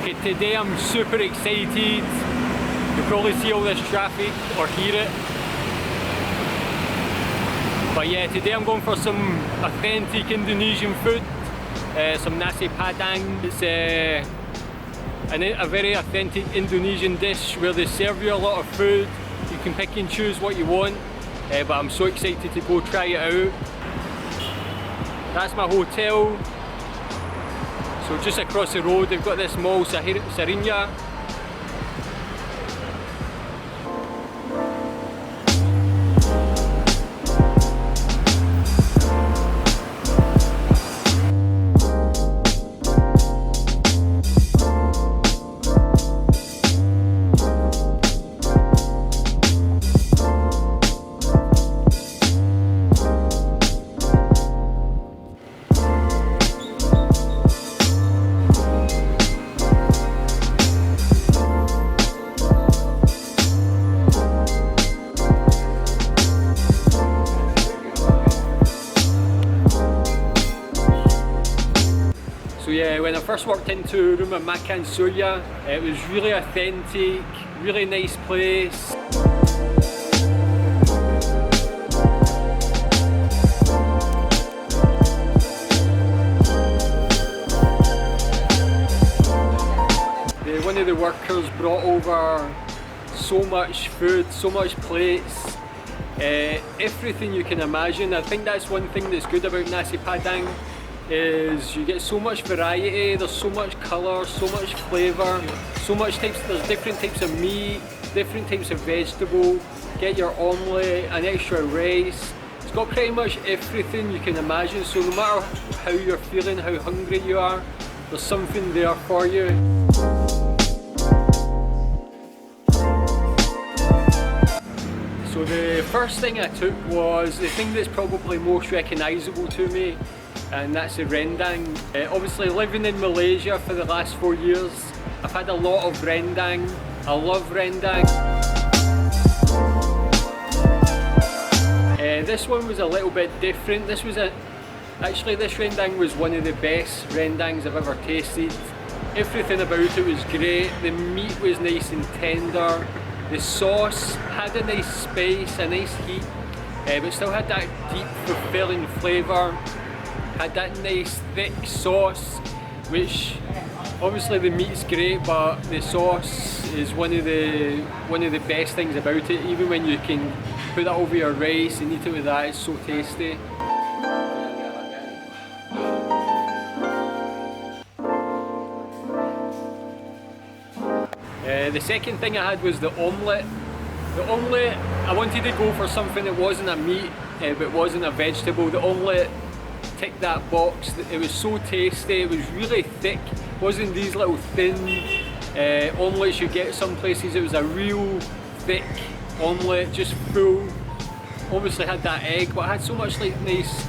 Okay, today I'm super excited. You'll probably see all this traffic or hear it. But yeah, today I'm going for some authentic Indonesian food. Some Nasi Padang. It's a very authentic Indonesian dish where they serve you a lot of food. You can pick and choose what you want. But I'm so excited to go try it out. That's my hotel. So just across the road they've got this mall, Sarinya. So yeah, when I first walked into Rumah Makan Surya, it was really authentic, really nice place. One of the workers brought over so much food, so much plates, everything you can imagine. I think that's one thing that's good about Nasi Padang, is you get so much variety, there's so much colour, so much flavour, so much types, there's different types of meat, different types of vegetable, get your omelette, an extra rice. It's got pretty much everything you can imagine, so no matter how you're feeling, how hungry you are, there's something there for you. So the first thing I took was the thing that's probably most recognisable to me, and that's the Rendang. Obviously living in Malaysia for the last 4 years, I've had a lot of Rendang. I love Rendang. This one was a little bit different. Actually this Rendang was one of the best Rendangs I've ever tasted. Everything about it was great. The meat was nice and tender. The sauce had a nice spice, a nice heat, but still had that deep, fulfilling flavour. Had that nice thick sauce, which obviously the meat's great, but the sauce is one of the best things about it. Even when you can put that over your rice and eat it with that, it's so tasty. The second thing I had was the omelette. The omelette, I wanted to go for something that wasn't a meat, but wasn't a vegetable. The omelette ticked that box. It was so tasty, it was really thick. It wasn't these little thin omelettes you get some places. It was a real thick omelette, just full. Obviously had that egg, but it had so much like nice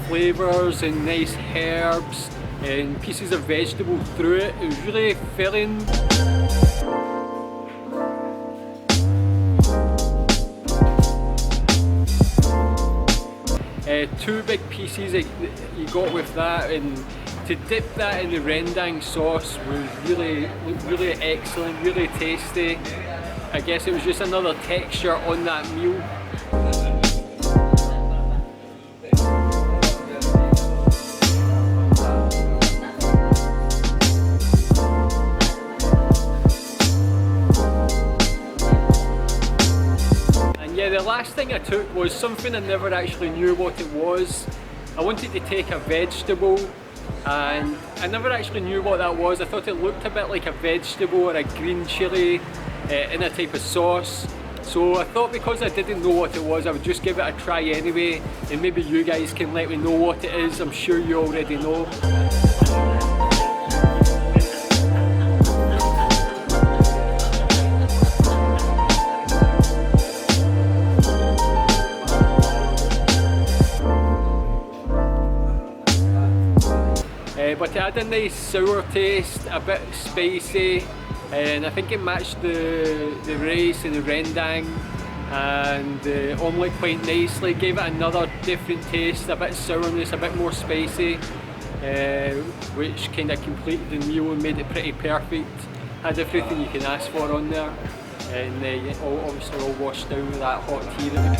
flavours and nice herbs and pieces of vegetable through it. It was really filling. Two big pieces that you got with that, and to dip that in the Rendang sauce was really excellent, really tasty. I guess it was just another texture on that meal. The last thing I took was something I never actually knew what it was. I wanted to take a vegetable and I never actually knew what that was. I thought it looked a bit like a vegetable or a green chilli in a type of sauce. So I thought because I didn't know what it was, I would just give it a try anyway, and maybe you guys can let me know what it is. I'm sure you already know. But it had a nice sour taste, a bit spicy, and I think it matched the rice and the Rendang and the omelette quite nicely. Gave it another different taste, a bit sourness, a bit more spicy. which kind of completed the meal and made it pretty perfect. Had everything you can ask for on there, and obviously all washed down with that hot tea that we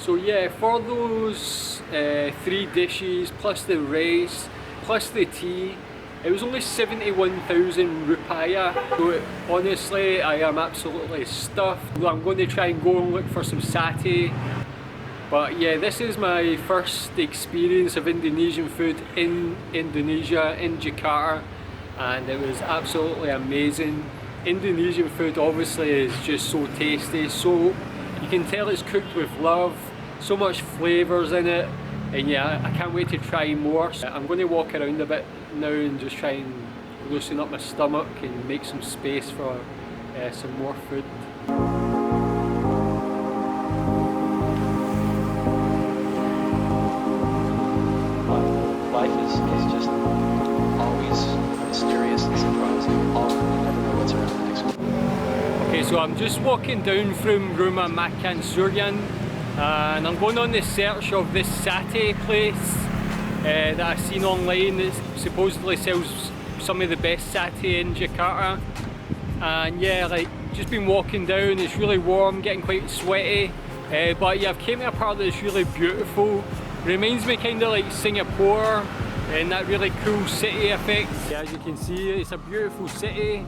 So yeah, for those 3 dishes, plus the rice, plus the tea, it was only 71,000 rupiah. So honestly, I am absolutely stuffed. I'm going to try and go and look for some satay. But yeah, this is my first experience of Indonesian food in Indonesia, in Jakarta, and it was absolutely amazing. Indonesian food obviously is just so tasty, so you can tell it's cooked with love. So much flavours in it, and yeah, I can't wait to try more. So I'm going to walk around a bit now and just try and loosen up my stomach and make some space for some more food. Life is just always mysterious and surprising. You never know what's around the next corner. Okay, so I'm just walking down from Rumah Makan Surya, and I'm going on the search of this satay place that I've seen online that supposedly sells some of the best satay in Jakarta. And yeah, like, just been walking down, it's really warm, getting quite sweaty, but yeah, I've came to a part that's really beautiful. Reminds me kind of like Singapore and that really cool city effect. Yeah, as you can see, it's a beautiful city.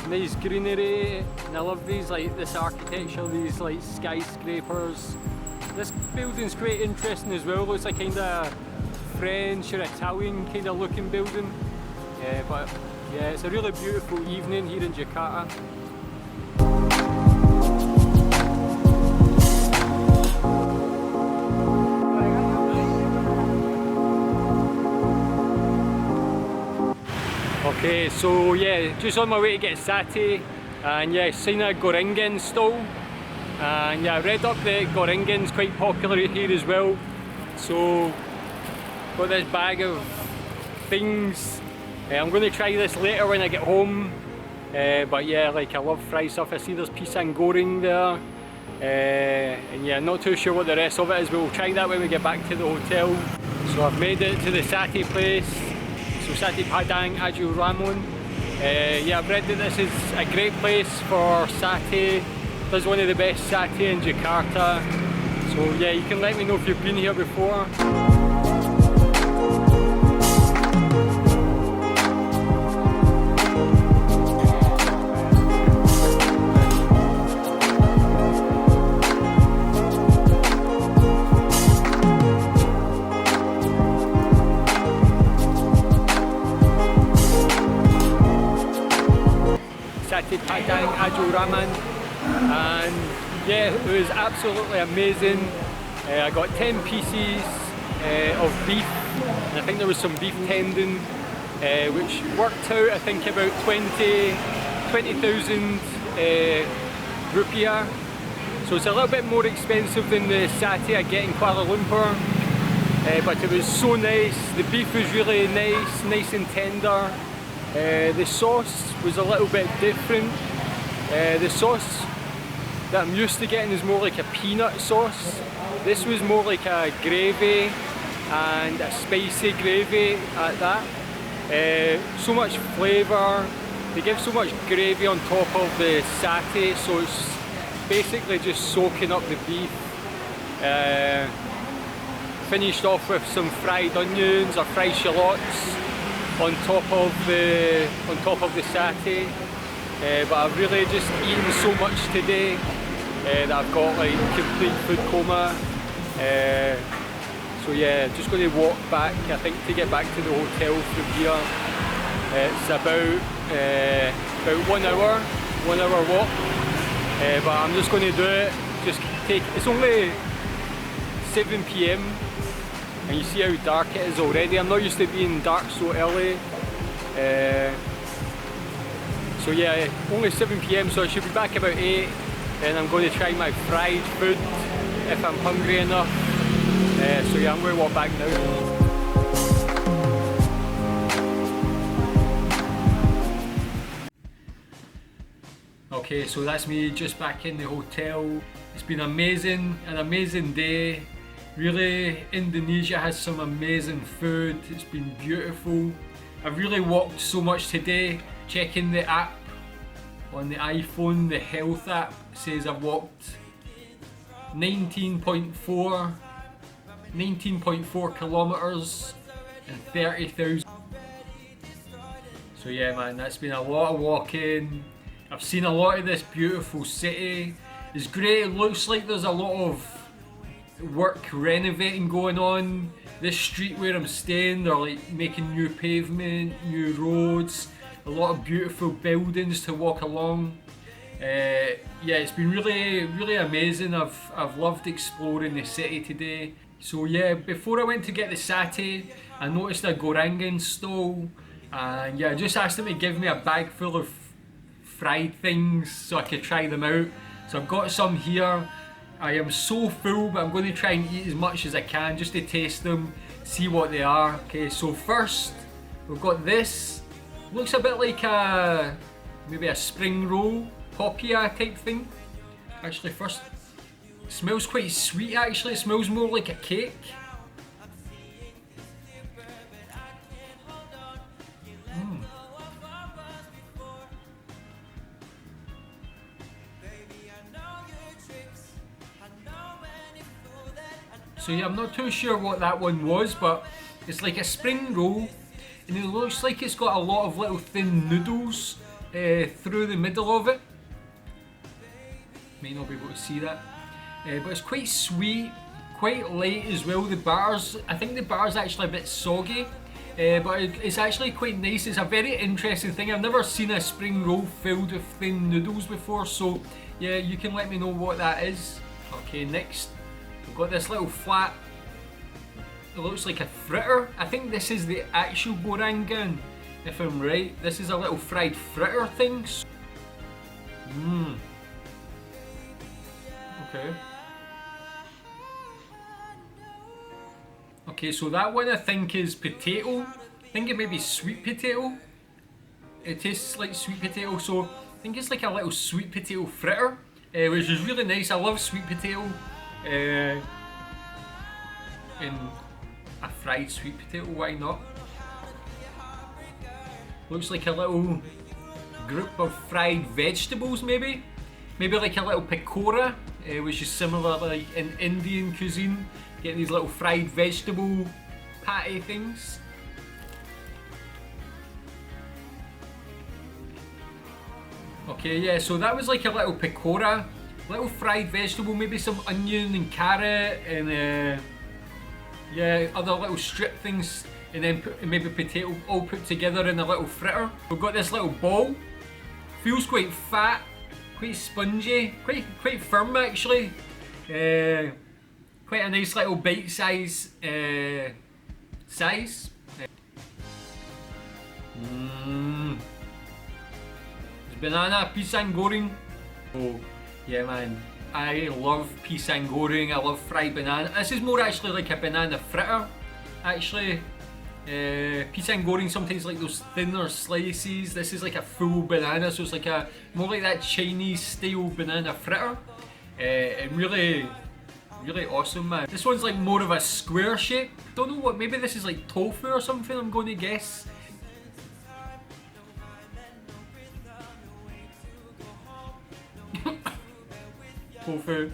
Nice greenery, and I love these, like this architecture, these like skyscrapers. This building's quite interesting as well. Looks like kind of French or Italian kind of looking building. But yeah, it's a really beautiful evening here in Jakarta. Okay, so yeah, just on my way to get satay, and yeah, seen a Gorengan stall, and yeah, I read up that Gorengan's quite popular here as well. So got this bag of things. I'm going to try this later when I get home. But yeah, like I love fried stuff. I see there's pisang goreng there, and yeah, not too sure what the rest of it is, but we'll try that when we get back to the hotel. So I've made it to the satay place. So Nasi Padang Aju Ramon. Yeah, I've read that this is a great place for satay. This is one of the best satay in Jakarta. So yeah, you can let me know if you've been here before. Nasi Padang Aju Raman, and yeah, it was absolutely amazing. I got 10 pieces of beef, and I think there was some beef tendon, which worked out I think about 20,000 rupiah. So it's a little bit more expensive than the satay I get in Kuala Lumpur, but it was so nice. The beef was really nice and tender. The sauce was a little bit different. The sauce that I'm used to getting is more like a peanut sauce. This was more like a gravy, and a spicy gravy at that. So much flavour. They give so much gravy on top of the satay, so it's basically just soaking up the beef. Finished off with some fried onions or fried shallots on top of the satay, but I've really just eaten so much today that I've got like complete food coma. So yeah, just going to walk back, I think, to get back to the hotel from here. It's about 1 hour walk, but I'm just going to do it. It's only 7 PM. And you see how dark it is already. I'm not used to being dark so early. So yeah, only 7 PM, so I should be back about 8. Then I'm going to try my fried food if I'm hungry enough. So yeah, I'm going to walk back now. Okay, so that's me just back in the hotel. It's been amazing, an amazing day. Really, Indonesia has some amazing food. It's been beautiful. I've really walked so much today. Checking the app on the iPhone, the health app says I've walked 19.4 kilometers and 30,000. So yeah man, that's been a lot of walking. I've seen a lot of this beautiful city. It's great. It looks like there's a lot of work renovating going on. This street where I'm staying, they're like making new pavement, new roads, a lot of beautiful buildings to walk along. Yeah, it's been really amazing. I've loved exploring the city today. So yeah, before I went to get the satay, I noticed a Gorengan stall, and yeah, I just asked them to give me a bag full of fried things so I could try them out. So I've got some here. I am so full, but I'm going to try and eat as much as I can just to taste them, see what they are. Okay, so first we've got this. Looks a bit like maybe a spring roll, popia type thing. Actually, first, it smells quite sweet actually. It smells more like a cake. So yeah, I'm not too sure what that one was, but it's like a spring roll, and it looks like it's got a lot of little thin noodles through the middle of it. May not be able to see that, but it's quite sweet, quite light as well. The bars, I think the bar's actually a bit soggy, but it's actually quite nice. It's a very interesting thing. I've never seen a spring roll filled with thin noodles before, so yeah, you can let me know what that is. Okay, next. We've got this little flat, it looks like a fritter. I think this is the actual Gorengan, if I'm right. This is a little fried fritter thing. Okay. Okay, so that one I think is potato. I think it may be sweet potato. It tastes like sweet potato, so I think it's like a little sweet potato fritter, which is really nice. I love sweet potato. And a fried sweet potato, why not? Looks like a little group of fried vegetables, maybe like a little pakora, which is similar like in Indian cuisine. Get these little fried vegetable patty things. Okay, yeah, so that was like a little pakora. Little fried vegetable, maybe some onion and carrot and yeah, other little strip things, and then maybe potato all put together in a little fritter. We've got this little ball. Feels quite fat, quite spongy, quite firm actually. Quite a nice little bite size. It's banana pisang goreng. Oh. Yeah man, I love pisang goreng, I love fried banana. This is more actually like a banana fritter, actually. Pisang goreng sometimes like those thinner slices. This is like a full banana, so it's like a more like that Chinese style banana fritter. And really awesome man. This one's like more of a square shape. Don't know what, maybe this is like tofu or something, I'm going to guess. Tofu.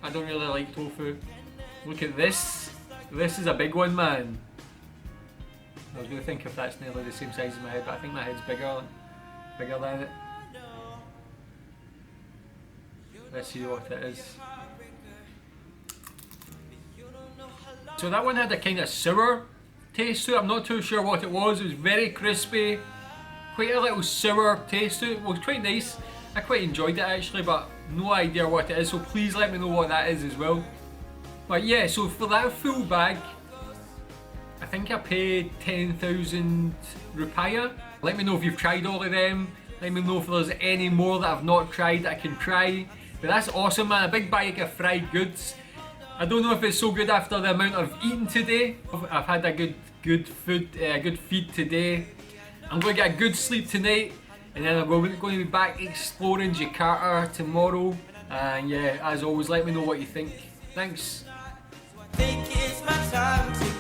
I don't really like tofu. Look at this. This is a big one, man. I was going to think if that's nearly the same size as my head, but I think my head's bigger than it. Let's see what it is. So that one had a kind of sour taste to it. I'm not too sure what it was. It was very crispy. Quite a little sour taste to it. It was quite nice. I quite enjoyed it actually, but no idea what it is, so please let me know what that is as well. But yeah, so for that full bag, I think I paid 10,000 Rupah. Let me know if you've tried all of them. Let me know if there's any more that I've not tried that I can try. But that's awesome, man. A big bag of fried goods. I don't know if it's so good after the amount of eating today. I've had a good feed today. I'm going to get a good sleep tonight, and then I'm going to be back exploring Jakarta tomorrow. And yeah, as always, let me know what you think. Thanks. Think it's my time to